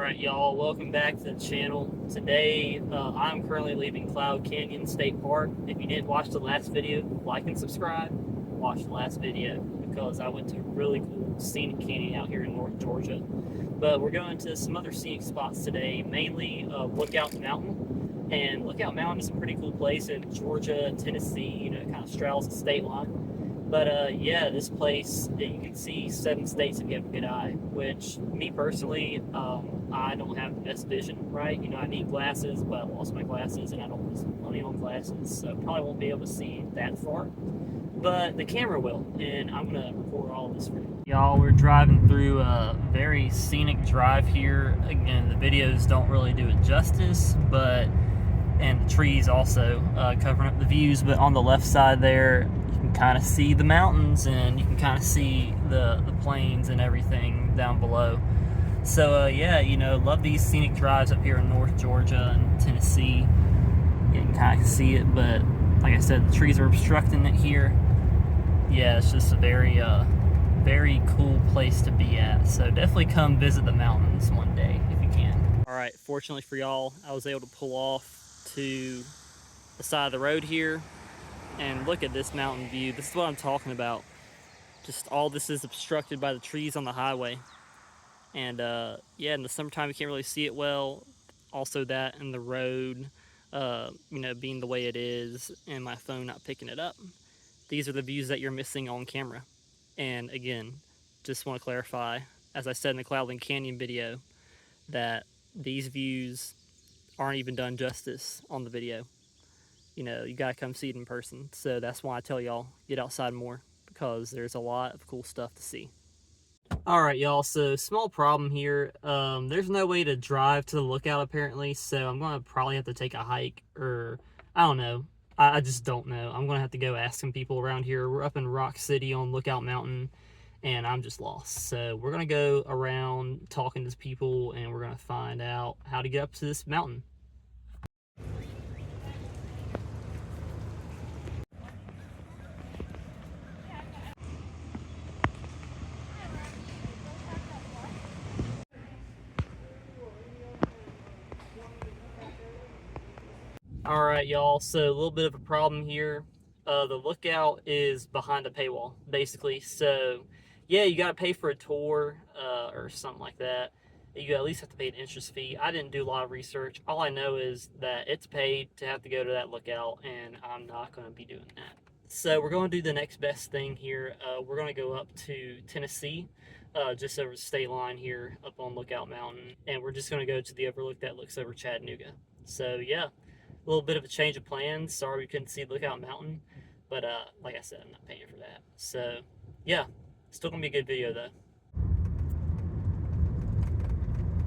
Alright, y'all, welcome back to the channel. Today, I'm currently leaving Cloud Canyon State Park. If you didn't watch the last video, like and subscribe. Watch the last video because I went to a really cool scenic canyon out here in North Georgia. But we're going to some other scenic spots today, mainly Lookout Mountain. And Lookout Mountain is a pretty cool place in Georgia, Tennessee, it kind of straddles the state line. But yeah, this place, you can see 7 states if you have a good eye, which me personally, I don't have the best vision, right? I need glasses, but I lost my glasses and I don't have some money on glasses, so probably won't be able to see that far. But the camera will, and I'm going to record all of this for you. Y'all, we're driving through a very scenic drive here. Again, the videos don't really do it justice, and the trees also covering up the views, but on the left side there, you can kind of see the mountains and you can kind of see the plains and everything down below. So yeah, love these scenic drives up here in North Georgia and Tennessee. You can kind of see it, but like I said, the trees are obstructing it here. Yeah, it's just a very cool place to be at. So definitely come visit the mountains one day if you can. All right, fortunately for y'all, I was able to pull off to the side of the road here and look at this mountain view. This is what I'm talking about. Just all this is obstructed by the trees on the highway. And yeah, in the summertime you can't really see it well. Also that and the road, being the way it is and my phone not picking it up. These are the views that you're missing on camera. And again, just want to clarify, as I said in the Cloudland Canyon video, that these views aren't even done justice on the video. You gotta come see it in person. So that's why I tell y'all, get outside more, because there's a lot of cool stuff to see. Alright, y'all, so small problem here. There's no way to drive to the lookout apparently, so I'm gonna probably have to take a hike, or I don't know. I just don't know. I'm gonna have to go ask some people around here. We're up in Rock City on Lookout Mountain, and I'm just lost. So we're gonna go around talking to people, and we're gonna find out how to get up to this mountain. Alright, y'all, so a little bit of a problem here. The lookout is behind a paywall, basically. So, yeah, you gotta pay for a tour, or something like that. You at least have to pay an entrance fee. I didn't do a lot of research. All I know is that it's paid to have to go to that lookout, and I'm not gonna be doing that. So we're gonna do the next best thing here. We're gonna go up to Tennessee, just over the state line here, up on Lookout Mountain, and we're just gonna go to the overlook that looks over Chattanooga. So, yeah. A little bit of a change of plans. Sorry we couldn't see Lookout Mountain, but like I said, I'm not paying for that. So yeah, still gonna be a good video though.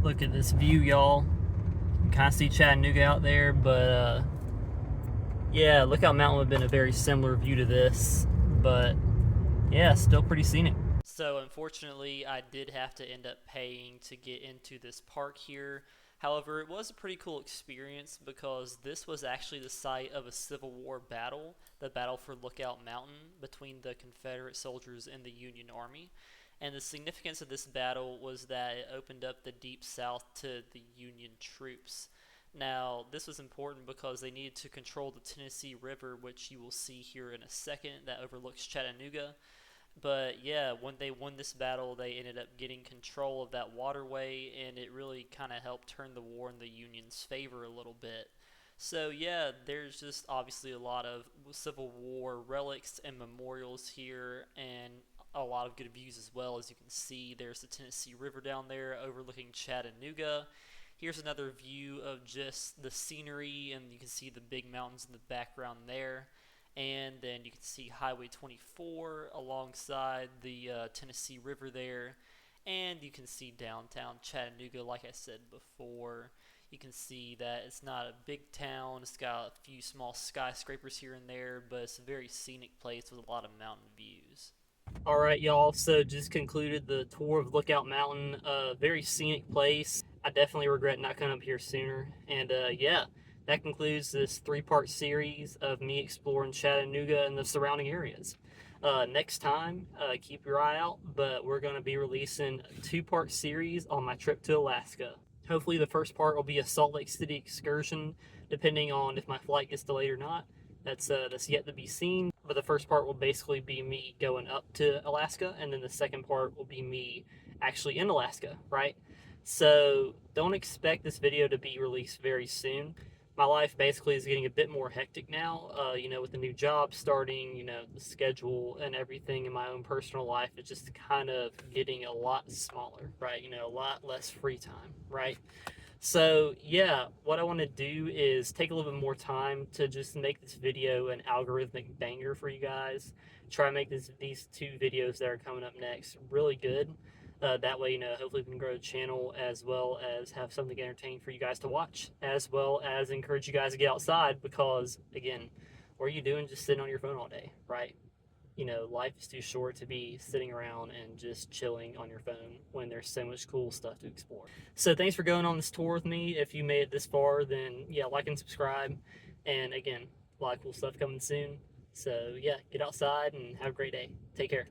Look at this view, y'all. You can kind of see Chattanooga out there, but yeah, Lookout Mountain would have been a very similar view to this, but yeah, still pretty scenic. So unfortunately, I did have to end up paying to get into this park here. However, it was a pretty cool experience because this was actually the site of a Civil War battle, the Battle for Lookout Mountain, between the Confederate soldiers and the Union Army. And the significance of this battle was that it opened up the Deep South to the Union troops. Now, this was important because they needed to control the Tennessee River, which you will see here in a second, that overlooks Chattanooga. But yeah, when they won this battle, they ended up getting control of that waterway, and it really kind of helped turn the war in the Union's favor a little bit. So yeah, there's just obviously a lot of Civil War relics and memorials here, and a lot of good views as well. As you can see, there's the Tennessee River down there overlooking Chattanooga. Here's another view of just the scenery, and you can see the big mountains in the background there. And then you can see Highway 24 alongside the Tennessee River there. And you can see downtown Chattanooga, like I said before. You can see that it's not a big town. It's got a few small skyscrapers here and there, but it's a very scenic place with a lot of mountain views. Alright, y'all, so just concluded the tour of Lookout Mountain. Very scenic place. I definitely regret not coming up here sooner. And yeah, that concludes this 3-part series of me exploring Chattanooga and the surrounding areas. Next time, keep your eye out, but we're going to be releasing a 2-part series on my trip to Alaska. Hopefully the first part will be a Salt Lake City excursion, depending on if my flight gets delayed or not. That's yet to be seen. But the first part will basically be me going up to Alaska, and then the second part will be me actually in Alaska, right? So don't expect this video to be released very soon. My life basically is getting a bit more hectic now, with the new job starting, the schedule and everything in my own personal life is just kind of getting a lot smaller, right? A lot less free time, right? So yeah, what I want to do is take a little bit more time to just make this video an algorithmic banger for you guys. Try to make these two videos that are coming up next really good. That way, hopefully we can grow the channel as well as have something entertaining for you guys to watch, as well as encourage you guys to get outside because, again, what are you doing just sitting on your phone all day, right? Life is too short to be sitting around and just chilling on your phone when there's so much cool stuff to explore. So thanks for going on this tour with me. If you made it this far, then yeah, like and subscribe. And again, a lot of cool stuff coming soon. So yeah, get outside and have a great day. Take care.